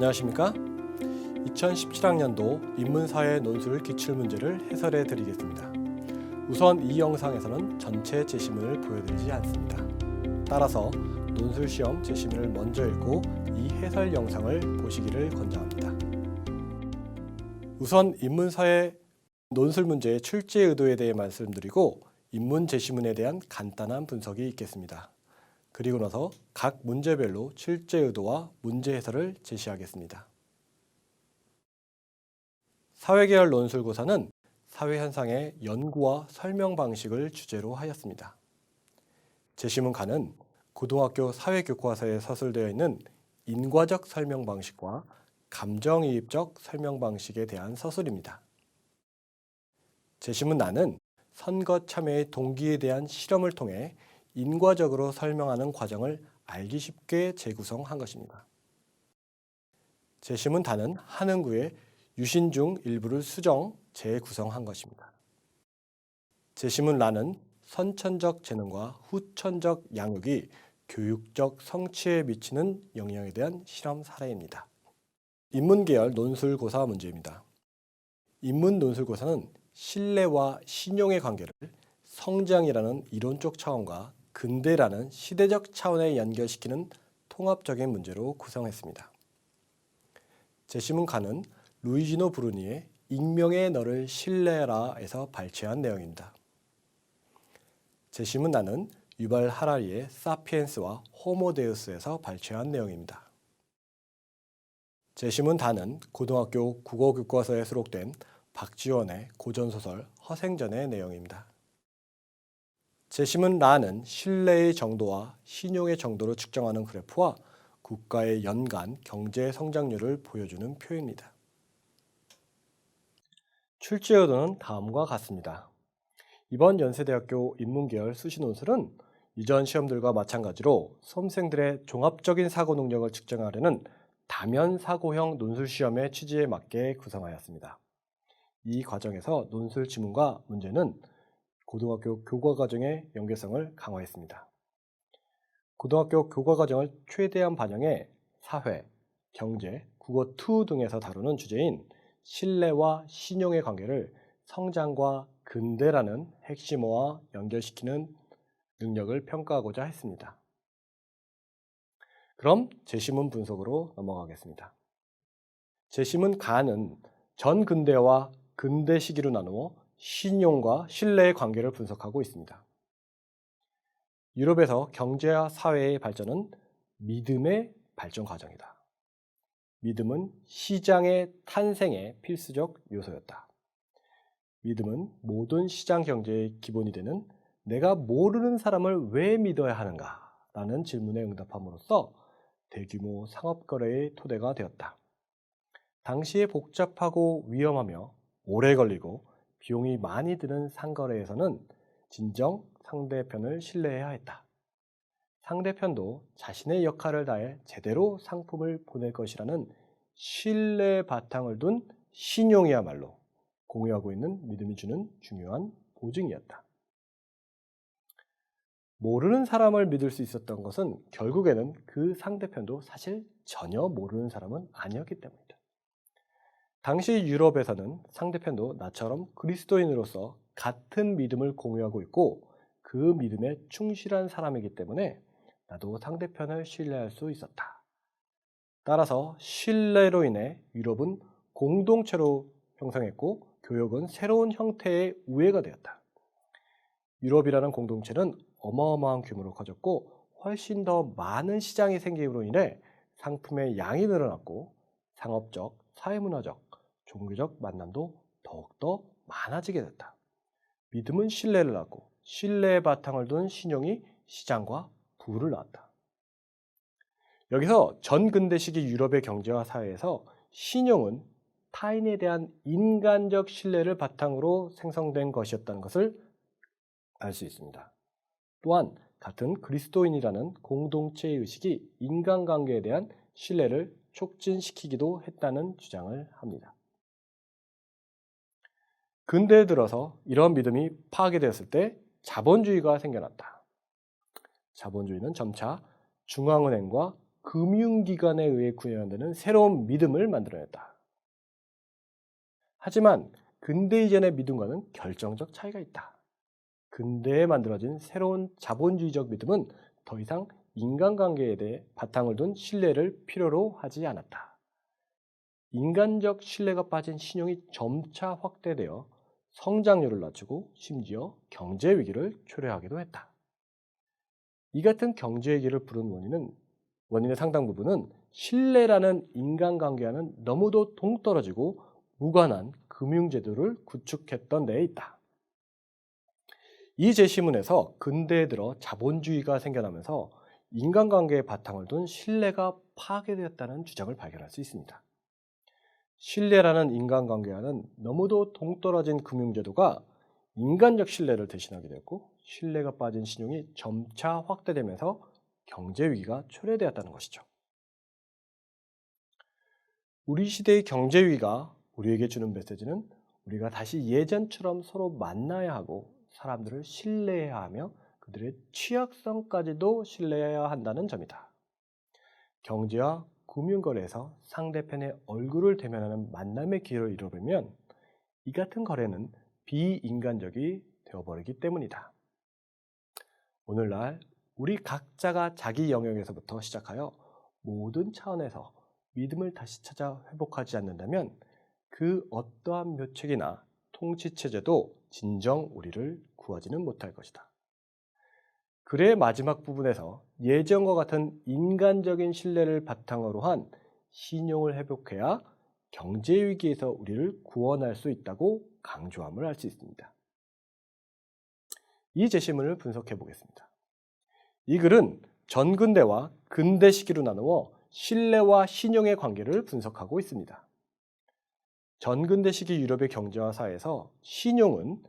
안녕하십니까? 2017학년도 인문사회 논술 기출문제를 해설해 드리겠습니다. 우선 이 영상에서는 전체 제시문을 보여드리지 않습니다. 따라서 논술시험 제시문을 먼저 읽고 이 해설 영상을 보시기를 권장합니다. 우선 인문사회 논술 문제의 출제 의도에 대해 말씀드리고 인문 제시문에 대한 간단한 분석이 있겠습니다. 그리고 나서 각 문제별로 출제 의도와 문제 해설을 제시하겠습니다. 사회계열 논술고사는 사회현상의 연구와 설명 방식을 주제로 하였습니다. 제시문 간은 고등학교 사회교과서에 서술되어 있는 인과적 설명 방식과 감정이입적 설명 방식에 대한 서술입니다. 제시문 난은 선거 참여의 동기에 대한 실험을 통해 인과적으로 설명하는 과정을 알기 쉽게 재구성한 것입니다. 제시문 단은 한흥구의 유신 중 일부를 수정, 재구성한 것입니다. 제시문 란은 선천적 재능과 후천적 양육이 교육적 성취에 미치는 영향에 대한 실험 사례입니다. 인문계열 논술고사 문제입니다. 인문 논술고사는 신뢰와 신용의 관계를 성장이라는 이론적 차원과 근대라는 시대적 차원에 연결시키는 통합적인 문제로 구성했습니다. 제시문 간은 루이지노 브루니의 익명의 너를 신뢰하라에서 발췌한 내용입니다. 제시문 난은 유발 하라리의 사피엔스와 호모데우스에서 발췌한 내용입니다. 제시문 단은 고등학교 국어교과서에 수록된 박지원의 고전소설 허생전의 내용입니다. 제시문 라는 신뢰의 정도와 신용의 정도를 측정하는 그래프와 국가의 연간 경제 성장률을 보여주는 표입니다. 출제 의도는 다음과 같습니다. 이번 연세대학교 인문계열 수시논술은 이전 시험들과 마찬가지로 수험생들의 종합적인 사고 능력을 측정하려는 다면 사고형 논술 시험의 취지에 맞게 구성하였습니다. 이 과정에서 논술 지문과 문제는 고등학교 교과과정의 연계성을 강화했습니다. 고등학교 교과과정을 최대한 반영해 사회, 경제, 국어2 등에서 다루는 주제인 신뢰와 신용의 관계를 성장과 근대라는 핵심어와 연결시키는 능력을 평가하고자 했습니다. 그럼 제시문 분석으로 넘어가겠습니다. 제시문 가는 전근대와 근대 시기로 나누어 신용과 신뢰의 관계를 분석하고 있습니다. 유럽에서 경제와 사회의 발전은 믿음의 발전 과정이다. 믿음은 시장의 탄생의 필수적 요소였다. 믿음은 모든 시장 경제의 기본이 되는 내가 모르는 사람을 왜 믿어야 하는가? 라는 질문에 응답함으로써 대규모 상업거래의 토대가 되었다. 당시에 복잡하고 위험하며 오래 걸리고 비용이 많이 드는 상거래에서는 진정 상대편을 신뢰해야 했다. 상대편도 자신의 역할을 다해 제대로 상품을 보낼 것이라는 신뢰 바탕을 둔 신용이야말로 공유하고 있는 믿음이 주는 중요한 보증이었다. 모르는 사람을 믿을 수 있었던 것은 결국에는 그 상대편도 사실 전혀 모르는 사람은 아니었기 때문이다. 당시 유럽에서는 상대편도 나처럼 그리스도인으로서 같은 믿음을 공유하고 있고 그 믿음에 충실한 사람이기 때문에 나도 상대편을 신뢰할 수 있었다. 따라서 신뢰로 인해 유럽은 공동체로 형성했고 교역은 새로운 형태의 우애가 되었다. 유럽이라는 공동체는 어마어마한 규모로 커졌고 훨씬 더 많은 시장이 생김으로 인해 상품의 양이 늘어났고 상업적, 사회문화적, 종교적 만남도 더욱더 많아지게 됐다. 믿음은 신뢰를 낳고 신뢰의 바탕을 둔 신용이 시장과 부를 낳았다. 여기서 전근대 시기 유럽의 경제와 사회에서 신용은 타인에 대한 인간적 신뢰를 바탕으로 생성된 것이었다는 것을 알 수 있습니다. 또한 같은 그리스도인이라는 공동체의 의식이 인간관계에 대한 신뢰를 촉진시키기도 했다는 주장을 합니다. 근대에 들어서 이런 믿음이 파괴되었을 때 자본주의가 생겨났다. 자본주의는 점차 중앙은행과 금융기관에 의해 구현되는 새로운 믿음을 만들어냈다. 하지만 근대 이전의 믿음과는 결정적 차이가 있다. 근대에 만들어진 새로운 자본주의적 믿음은 더 이상 인간관계에 대해 바탕을 둔 신뢰를 필요로 하지 않았다. 인간적 신뢰가 빠진 신용이 점차 확대되어 성장률을 낮추고 심지어 경제 위기를 초래하기도 했다. 이 같은 경제 위기를 부른 원인의 상당 부분은 신뢰라는 인간관계와는 너무도 동떨어지고 무관한 금융제도를 구축했던 데에 있다. 이 제시문에서 근대에 들어 자본주의가 생겨나면서 인간관계의 바탕을 둔 신뢰가 파괴되었다는 주장을 발견할 수 있습니다. 신뢰라는 인간관계와는 너무도 동떨어진 금융제도가 인간적 신뢰를 대신하게 되었고, 신뢰가 빠진 신용이 점차 확대되면서 경제위기가 초래되었다는 것이죠. 우리 시대의 경제위기가 우리에게 주는 메시지는 우리가 다시 예전처럼 서로 만나야 하고 사람들을 신뢰해야 하며 그들의 취약성까지도 신뢰해야 한다는 점이다. 경제와 금융거래에서 상대편의 얼굴을 대면하는 만남의 기회를 잃어버리면 이 같은 거래는 비인간적이 되어버리기 때문이다. 오늘날 우리 각자가 자기 영역에서부터 시작하여 모든 차원에서 믿음을 다시 찾아 회복하지 않는다면 그 어떠한 묘책이나 통치체제도 진정 우리를 구하지는 못할 것이다. 글의 마지막 부분에서 예전과 같은 인간적인 신뢰를 바탕으로 한 신용을 회복해야 경제위기에서 우리를 구원할 수 있다고 강조함을 할 수 있습니다. 이 제시문을 분석해 보겠습니다. 이 글은 전근대와 근대 시기로 나누어 신뢰와 신용의 관계를 분석하고 있습니다. 전근대 시기 유럽의 경제와 사회에서 신용은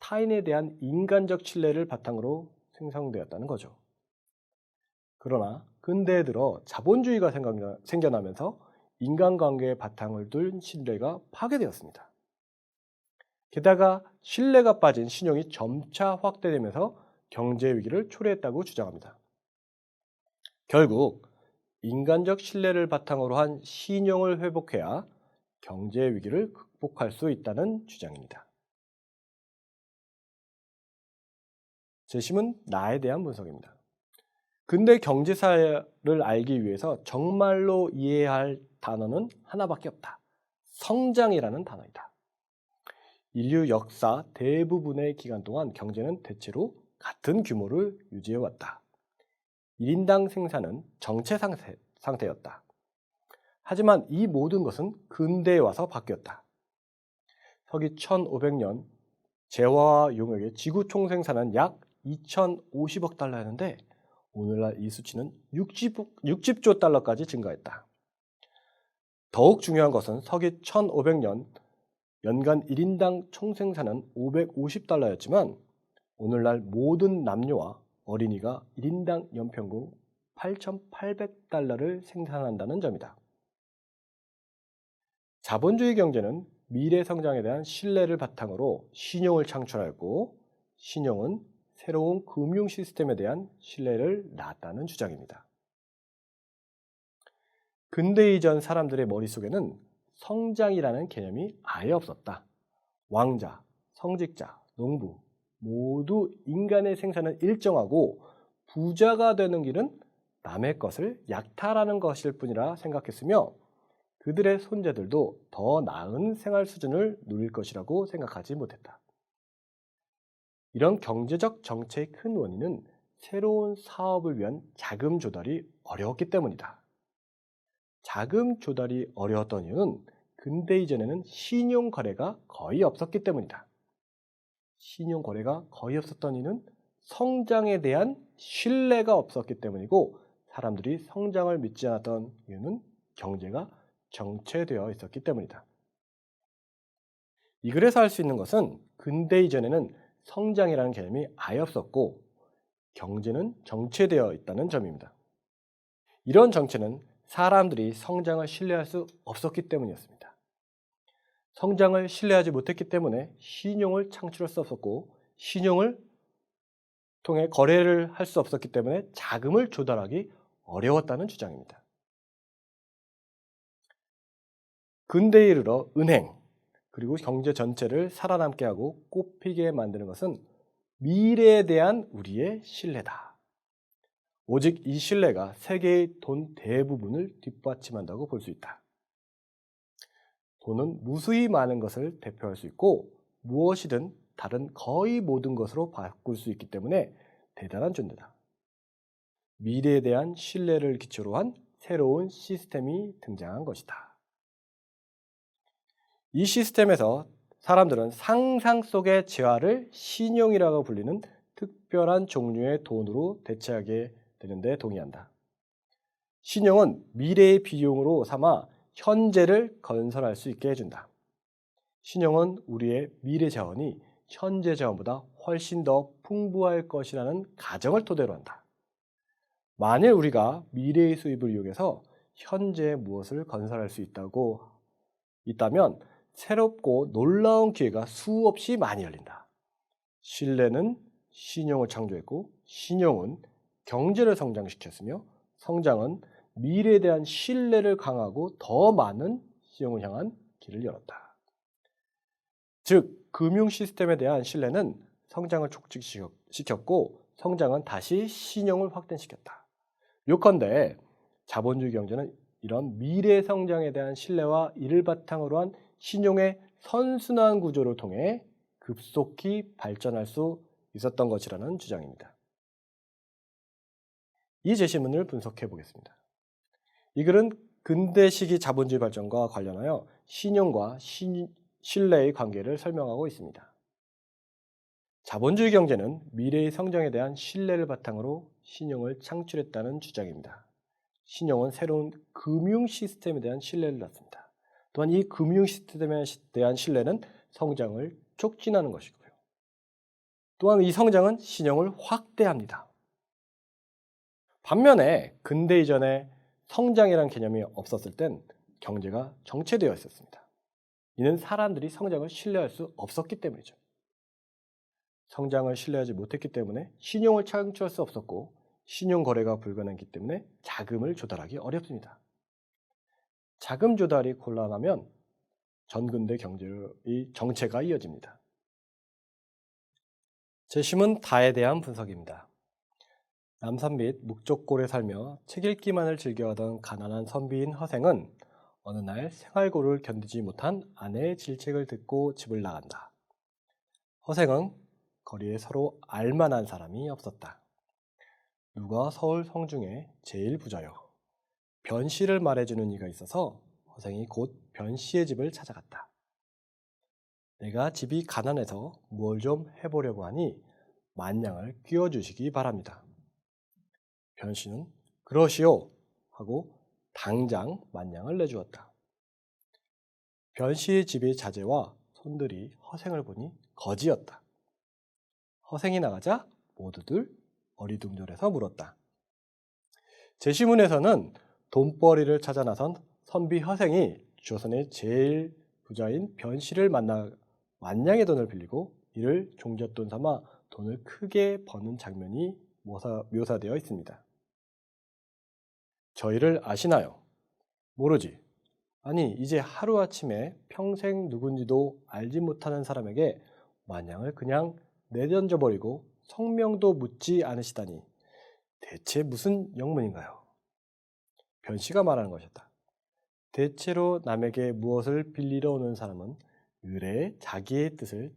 타인에 대한 인간적 신뢰를 바탕으로 생성되었다는 거죠. 그러나 근대에 들어 자본주의가 생겨나면서 인간관계의 바탕을 둔 신뢰가 파괴되었습니다. 게다가 신뢰가 빠진 신용이 점차 확대되면서 경제 위기를 초래했다고 주장합니다. 결국 인간적 신뢰를 바탕으로 한 신용을 회복해야 경제 위기를 극복할 수 있다는 주장입니다. 제심은 나에 대한 분석입니다. 근대 경제사를 알기 위해서 정말로 이해해야 할 단어는 하나밖에 없다. 성장이라는 단어이다. 인류 역사 대부분의 기간 동안 경제는 대체로 같은 규모를 유지해왔다. 1인당 생산은 정체 상태였다. 하지만 이 모든 것은 근대에 와서 바뀌었다. 서기 1500년 재화와 용역의 지구 총생산은 약 2050억 달러였는데 오늘날 이 수치는 60조 달러까지 증가했다. 더욱 중요한 것은 서기 1500년 연간 1인당 총생산은 550달러였지만 오늘날 모든 남녀와 어린이가 1인당 연평균 8,800달러를 생산한다는 점이다. 자본주의 경제는 미래 성장에 대한 신뢰를 바탕으로 신용을 창출하였고 신용은 새로운 금융 시스템에 대한 신뢰를 낳았다는 주장입니다. 근대 이전 사람들의 머릿속에는 성장이라는 개념이 아예 없었다. 왕자, 성직자, 농부 모두 인간의 생산은 일정하고 부자가 되는 길은 남의 것을 약탈하는 것일 뿐이라 생각했으며 그들의 손자들도 더 나은 생활 수준을 누릴 것이라고 생각하지 못했다. 이런 경제적 정체의 큰 원인은 새로운 사업을 위한 자금 조달이 어려웠기 때문이다. 자금 조달이 어려웠던 이유는 근대 이전에는 신용 거래가 거의 없었기 때문이다. 신용 거래가 거의 없었던 이유는 성장에 대한 신뢰가 없었기 때문이고 사람들이 성장을 믿지 않았던 이유는 경제가 정체되어 있었기 때문이다. 이 글에서 알 수 있는 것은 근대 이전에는 성장이라는 개념이 아예 없었고 경제는 정체되어 있다는 점입니다. 이런 정체는 사람들이 성장을 신뢰할 수 없었기 때문이었습니다. 성장을 신뢰하지 못했기 때문에 신용을 창출할 수 없었고 신용을 통해 거래를 할 수 없었기 때문에 자금을 조달하기 어려웠다는 주장입니다. 근대에 이르러 은행 그리고 경제 전체를 살아남게 하고 꽃피게 만드는 것은 미래에 대한 우리의 신뢰다. 오직 이 신뢰가 세계의 돈 대부분을 뒷받침한다고 볼 수 있다. 돈은 무수히 많은 것을 대표할 수 있고 무엇이든 다른 거의 모든 것으로 바꿀 수 있기 때문에 대단한 존재다. 미래에 대한 신뢰를 기초로 한 새로운 시스템이 등장한 것이다. 이 시스템에서 사람들은 상상 속의 재화를 신용이라고 불리는 특별한 종류의 돈으로 대체하게 되는데 동의한다. 신용은 미래의 비용으로 삼아 현재를 건설할 수 있게 해준다. 신용은 우리의 미래 자원이 현재 자원보다 훨씬 더 풍부할 것이라는 가정을 토대로 한다. 만일 우리가 미래의 수입을 이용해서 현재의 무엇을 건설할 수 있다면 새롭고 놀라운 기회가 수없이 많이 열린다. 신뢰는 신용을 창조했고 신용은 경제를 성장시켰으며 성장은 미래에 대한 신뢰를 강화하고 더 많은 신용을 향한 길을 열었다. 즉, 금융 시스템에 대한 신뢰는 성장을 촉진시켰고 성장은 다시 신용을 확대시켰다. 요컨대 자본주의 경제는 이런 미래 성장에 대한 신뢰와 이를 바탕으로 한 신용의 선순환 구조를 통해 급속히 발전할 수 있었던 것이라는 주장입니다. 이 제시문을 분석해 보겠습니다. 이 글은 근대 시기 자본주의 발전과 관련하여 신용과 신뢰의 관계를 설명하고 있습니다. 자본주의 경제는 미래의 성장에 대한 신뢰를 바탕으로 신용을 창출했다는 주장입니다. 신용은 새로운 금융 시스템에 대한 신뢰를 낳습니다. 또한 이 금융 시스템에 대한 신뢰는 성장을 촉진하는 것이고요. 또한 이 성장은 신용을 확대합니다. 반면에 근대 이전에 성장이라는 개념이 없었을 땐 경제가 정체되어 있었습니다. 이는 사람들이 성장을 신뢰할 수 없었기 때문이죠. 성장을 신뢰하지 못했기 때문에 신용을 창출할 수 없었고 신용 거래가 불가능했기 때문에 자금을 조달하기 어렵습니다. 자금 조달이 곤란하면 전근대 경제의 정체가 이어집니다. 제심은 다에 대한 분석입니다. 남산 및 묵적골에 살며 책 읽기만을 즐겨하던 가난한 선비인 허생은 어느 날 생활고를 견디지 못한 아내의 질책을 듣고 집을 나간다. 허생은 거리에 서로 알만한 사람이 없었다. 누가 서울 성중에 제일 부자요. 변씨를 말해주는 이가 있어서 허생이 곧 변씨의 집을 찾아갔다. 내가 집이 가난해서 뭘 좀 해보려고 하니 만냥을 끼워주시기 바랍니다. 변씨는 그러시오 하고 당장 만냥을 내주었다. 변씨의 집의 자제와 손들이 허생을 보니 거지였다. 허생이 나가자 모두들 어리둥절해서 물었다. 제시문에서는 돈벌이를 찾아 나선 선비 허생이 조선의 제일 부자인 변씨를 만나 만냥의 돈을 빌리고 이를 종잣돈 삼아 돈을 크게 버는 장면이 묘사되어 있습니다. 저희를 아시나요? 모르지. 아니, 이제 하루아침에 평생 누군지도 알지 못하는 사람에게 만냥을 그냥 내던져버리고 성명도 묻지 않으시다니 대체 무슨 영문인가요? 변씨가 말하는 것이었다. 대체로 남에게 무엇을 빌리러 오는 사람은 의뢰에 자기의 뜻을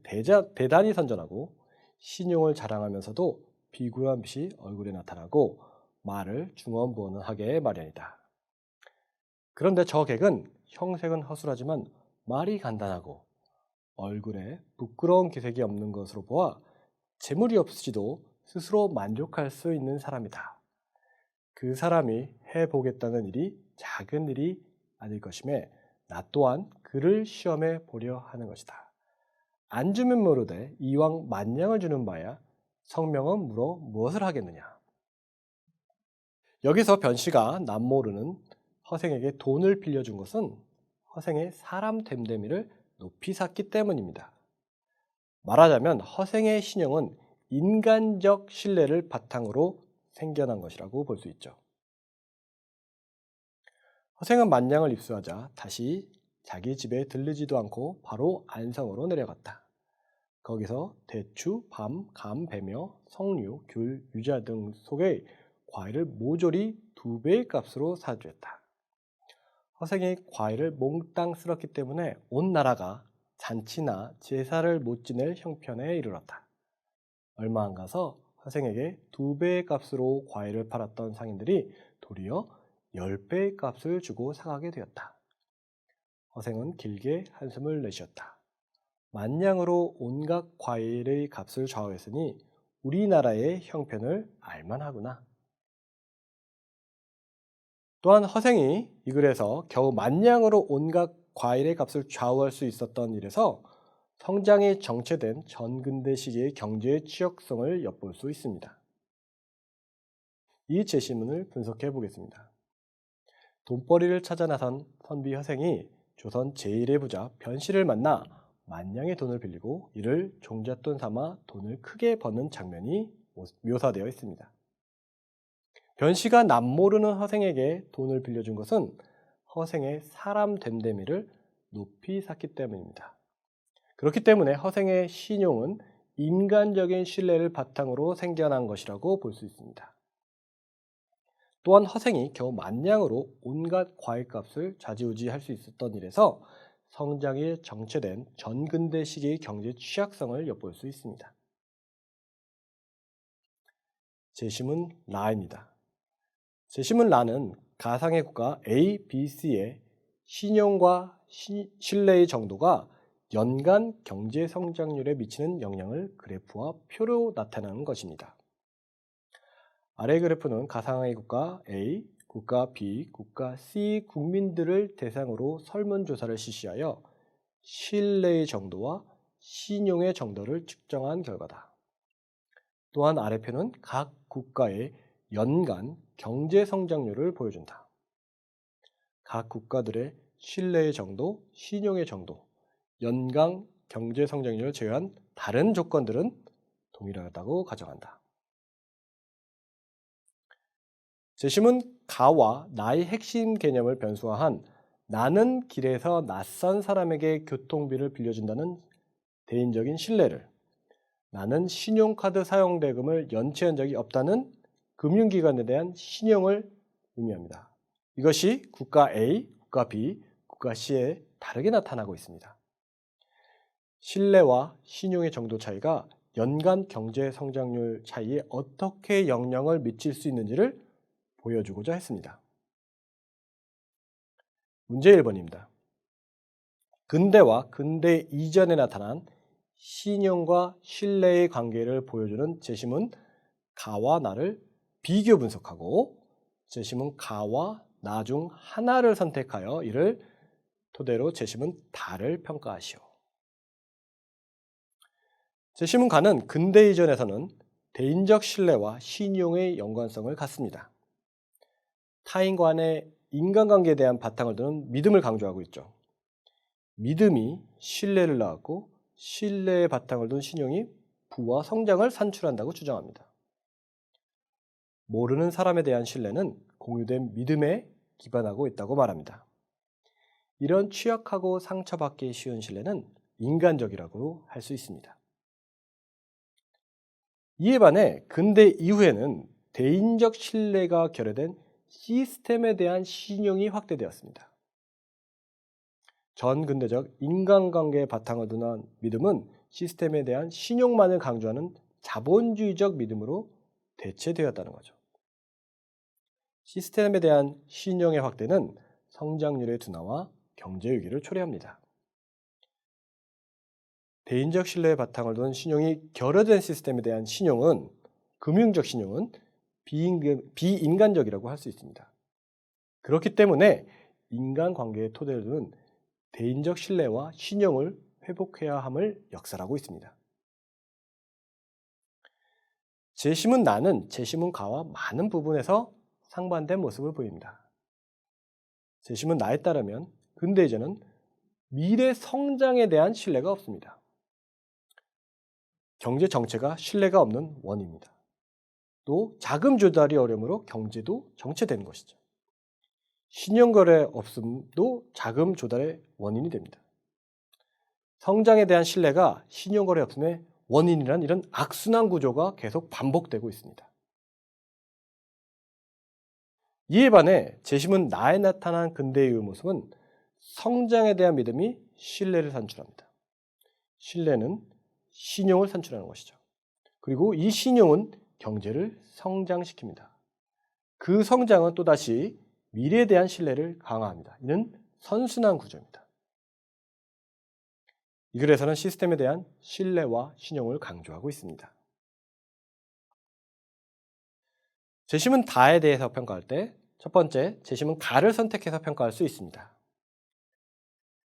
대단히 선전하고 신용을 자랑하면서도 비굴한 빛이 얼굴에 나타나고 말을 중언부언하게 마련이다. 그런데 저 객은 형색은 허술하지만 말이 간단하고 얼굴에 부끄러운 기색이 없는 것으로 보아 재물이 없을지도 스스로 만족할 수 있는 사람이다. 그 사람이 해보겠다는 일이 작은 일이 아닐 것임에 나 또한 그를 시험해 보려 하는 것이다. 안 주면 모르되 이왕 만냥을 주는 바야 성명은 물어 무엇을 하겠느냐. 여기서 변씨가 남모르는 허생에게 돈을 빌려준 것은 허생의 사람 됨됨이를 높이 샀기 때문입니다. 말하자면 허생의 신용은 인간적 신뢰를 바탕으로 생겨난 것이라고 볼 수 있죠. 허생은 만냥을 입수하자 다시 자기 집에 들르지도 않고 바로 안성으로 내려갔다. 거기서 대추, 밤, 감, 배며 석류, 귤, 유자 등 속의 과일을 모조리 2배의 값으로 사주었다. 허생이 과일을 몽땅 쓸었기 때문에 온 나라가 잔치나 제사를 못 지낼 형편에 이르렀다. 얼마 안 가서 허생에게 2배의 값으로 과일을 팔았던 상인들이 도리어 10배의 값을 주고 사가게 되었다. 허생은 길게 한숨을 내쉬었다. 만냥으로 온갖 과일의 값을 좌우했으니 우리나라의 형편을 알만하구나. 또한 허생이 이 글에서 겨우 만냥으로 온갖 과일의 값을 좌우할 수 있었던 일에서 성장이 정체된 전근대 시기의 경제의 취약성을 엿볼 수 있습니다. 이 제시문을 분석해 보겠습니다. 돈벌이를 찾아 나선 선비 허생이 조선 제1의 부자 변씨를 만나 만냥의 돈을 빌리고 이를 종잣돈 삼아 돈을 크게 버는 장면이 묘사되어 있습니다. 변씨가 남모르는 허생에게 돈을 빌려준 것은 허생의 사람 됨됨이를 높이 샀기 때문입니다. 그렇기 때문에 허생의 신용은 인간적인 신뢰를 바탕으로 생겨난 것이라고 볼 수 있습니다. 또한 허생이 겨우 만냥으로 온갖 과일값을 좌지우지할 수 있었던 일에서 성장이 정체된 전근대 시기의 경제 취약성을 엿볼 수 있습니다. 제시문 라입니다. 제시문 라는 가상의 국가 A, B, C의 신용과 신뢰의 정도가 연간 경제 성장률에 미치는 영향을 그래프와 표로 나타내는 것입니다. 아래 그래프는 가상의 국가 A, 국가 B, 국가 C 국민들을 대상으로 설문조사를 실시하여 신뢰의 정도와 신용의 정도를 측정한 결과다. 또한 아래표는 각 국가의 연간 경제 성장률을 보여준다. 각 국가들의 신뢰의 정도, 신용의 정도, 연간 경제 성장률을 제외한 다른 조건들은 동일하다고 가정한다. 제시문 가와 나의 핵심 개념을 변수화한 나는 길에서 낯선 사람에게 교통비를 빌려준다는 대인적인 신뢰를, 나는 신용카드 사용 대금을 연체한 적이 없다는 금융기관에 대한 신용을 의미합니다. 이것이 국가 A, 국가 B, 국가 C에 다르게 나타나고 있습니다. 신뢰와 신용의 정도 차이가 연간 경제 성장률 차이에 어떻게 영향을 미칠 수 있는지를 보여주고자 했습니다. 문제 1번입니다. 근대와 근대 이전에 나타난 신용과 신뢰의 관계를 보여주는 제시문 가와 나를 비교 분석하고 제시문 가와 나 중 하나를 선택하여 이를 토대로 제시문 다를 평가하시오. 제시문 가는 근대 이전에서는 대인적 신뢰와 신용의 연관성을 갖습니다. 타인 간의 인간관계에 대한 바탕을 두는 믿음을 강조하고 있죠. 믿음이 신뢰를 낳았고 신뢰의 바탕을 둔 신용이 부와 성장을 산출한다고 주장합니다. 모르는 사람에 대한 신뢰는 공유된 믿음에 기반하고 있다고 말합니다. 이런 취약하고 상처받기 쉬운 신뢰는 인간적이라고 할 수 있습니다. 이에 반해 근대 이후에는 대인적 신뢰가 결여된 시스템에 대한 신용이 확대되었습니다. 전근대적 인간관계의 바탕을 둔 믿음은 시스템에 대한 신용만을 강조하는 자본주의적 믿음으로 대체되었다는 거죠. 시스템에 대한 신용의 확대는 성장률의 둔화와 경제 위기를 초래합니다. 대인적 신뢰의 바탕을 둔 신용이 결여된 시스템에 대한 신용은 금융적 신용은 비인간적이라고 할 수 있습니다. 그렇기 때문에 인간관계의 토대를 두는 대인적 신뢰와 신용을 회복해야 함을 역설하고 있습니다. 제시문 나는 제시문 가와 많은 부분에서 상반된 모습을 보입니다. 제시문 나에 따르면 근대 이전은 미래 성장에 대한 신뢰가 없습니다. 경제 정체가 신뢰가 없는 원인입니다. 또 자금 조달이 어려우므로 경제도 정체되는 것이죠. 신용거래 없음도 자금 조달의 원인이 됩니다. 성장에 대한 신뢰가 신용거래 없음의 원인이란 이런 악순환 구조가 계속 반복되고 있습니다. 이에 반해 재심은 나에 나타난 근대의 모습은 성장에 대한 믿음이 신뢰를 산출합니다. 신뢰는 신용을 산출하는 것이죠. 그리고 이 신용은 경제를 성장시킵니다. 그 성장은 또다시 미래에 대한 신뢰를 강화합니다. 이는 선순환 구조입니다. 이 글에서는 시스템에 대한 신뢰와 신용을 강조하고 있습니다. 재심은 다에 대해서 평가할 때 첫 번째, 재심은 가를 선택해서 평가할 수 있습니다.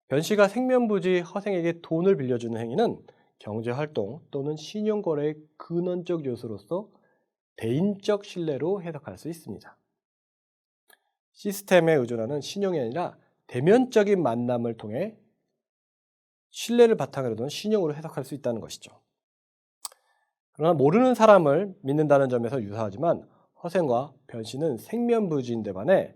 변씨가 생면부지 허생에게 돈을 빌려주는 행위는 경제활동 또는 신용거래의 근원적 요소로서 대인적 신뢰로 해석할 수 있습니다. 시스템에 의존하는 신용이 아니라 대면적인 만남을 통해 신뢰를 바탕으로 둔 신용으로 해석할 수 있다는 것이죠. 그러나 모르는 사람을 믿는다는 점에서 유사하지만 허생과 변씨는 생면부지인데 반해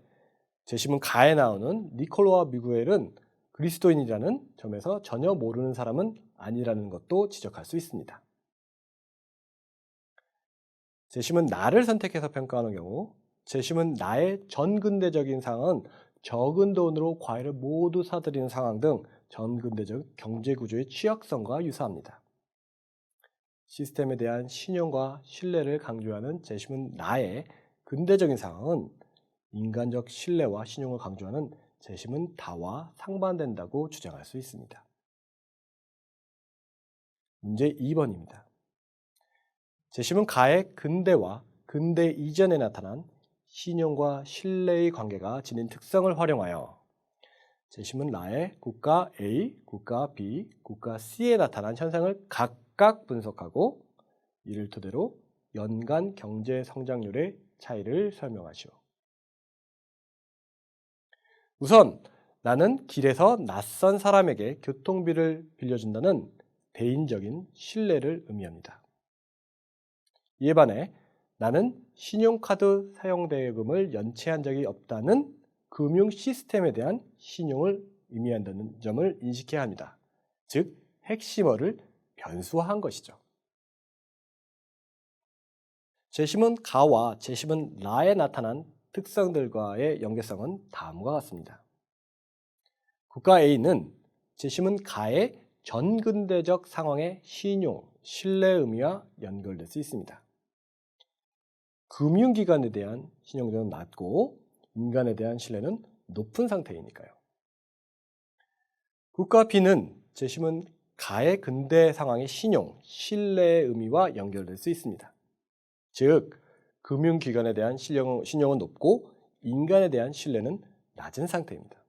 재심은 가에 나오는 니콜로와 미구엘은 그리스도인이라는 점에서 전혀 모르는 사람은 아니라는 것도 지적할 수 있습니다. 재심은 나를 선택해서 평가하는 경우 재심은 나의 전근대적인 상황은 적은 돈으로 과일을 모두 사들이는 상황 등 전근대적 경제구조의 취약성과 유사합니다. 시스템에 대한 신용과 신뢰를 강조하는 재심은 나의 근대적인 상황은 인간적 신뢰와 신용을 강조하는 재심은 다와 상반된다고 주장할 수 있습니다. 문제 2번입니다. 재심은 가의 근대와 근대 이전에 나타난 신용과 신뢰의 관계가 지닌 특성을 활용하여 재심은 나의 국가 A, 국가 B, 국가 C에 나타난 현상을 각각 분석하고 이를 토대로 연간 경제 성장률의 차이를 설명하시오. 우선 나는 길에서 낯선 사람에게 교통비를 빌려준다는 대인적인 신뢰를 의미합니다. 이에 반해 나는 신용카드 사용대금을 연체한 적이 없다는 금융 시스템에 대한 신용을 의미한다는 점을 인식해야 합니다. 즉, 핵심어를 변수화한 것이죠. 재심은 가와 재심은 라에 나타난 특성들과의 연계성은 다음과 같습니다. 국가 A는 재심은 가의 전근대적 상황의 신용, 신뢰 의미와 연결될 수 있습니다. 금융기관에 대한 신용도는 낮고 인간에 대한 신뢰는 높은 상태이니까요. 국가 B는 재심은 가의 근대 상황의 신용, 신뢰의 의미와 연결될 수 있습니다. 즉, 금융기관에 대한 신용은 높고 인간에 대한 신뢰는 낮은 상태입니다.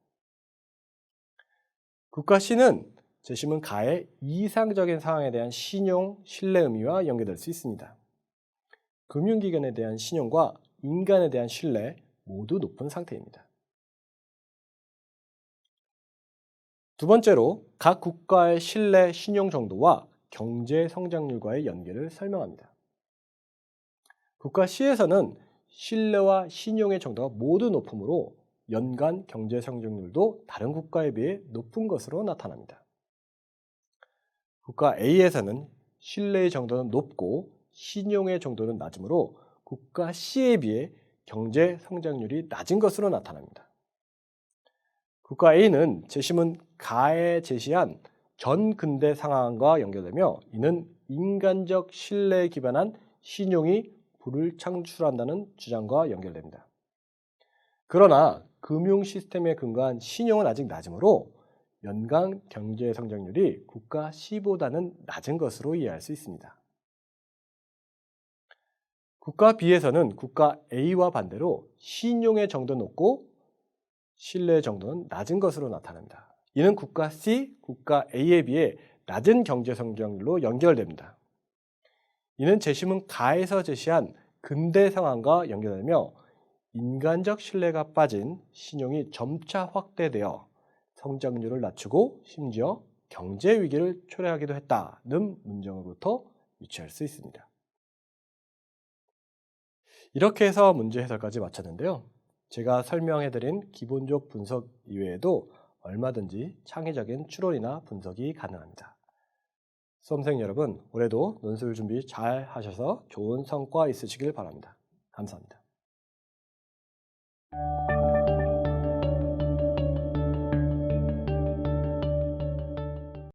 국가 C는 재심은 가의 이상적인 상황에 대한 신용, 신뢰 의미와 연결될 수 있습니다. 금융기관에 대한 신용과 인간에 대한 신뢰 모두 높은 상태입니다. 두 번째로 각 국가의 신뢰, 신용 정도와 경제 성장률과의 연계를 설명합니다. 국가 C에서는 신뢰와 신용의 정도가 모두 높으므로 연간 경제 성장률도 다른 국가에 비해 높은 것으로 나타납니다. 국가 A에서는 신뢰의 정도는 높고 신용의 정도는 낮으므로 국가 C에 비해 경제 성장률이 낮은 것으로 나타납니다. 국가 A는 재심은 가에 제시한 전근대 상황과 연결되며 이는 인간적 신뢰에 기반한 신용이 부를 창출한다는 주장과 연결됩니다. 그러나 금융 시스템에 근거한 신용은 아직 낮으므로 연간 경제 성장률이 국가 C보다는 낮은 것으로 이해할 수 있습니다. 국가 B에서는 국가 A와 반대로 신용의 정도는 높고 신뢰의 정도는 낮은 것으로 나타납니다. 이는 국가 C, 국가 A에 비해 낮은 경제 성장률로 연결됩니다. 이는 재심은 가에서 제시한 근대 상황과 연결되며 인간적 신뢰가 빠진 신용이 점차 확대되어 성장률을 낮추고 심지어 경제 위기를 초래하기도 했다는 문장으로부터 유추할 수 있습니다. 이렇게 해서 문제 해설까지 마쳤는데요. 제가 설명해드린 기본적 분석 이외에도 얼마든지 창의적인 추론이나 분석이 가능합니다. 수험생 여러분, 올해도 논술 준비 잘 하셔서 좋은 성과 있으시길 바랍니다. 감사합니다.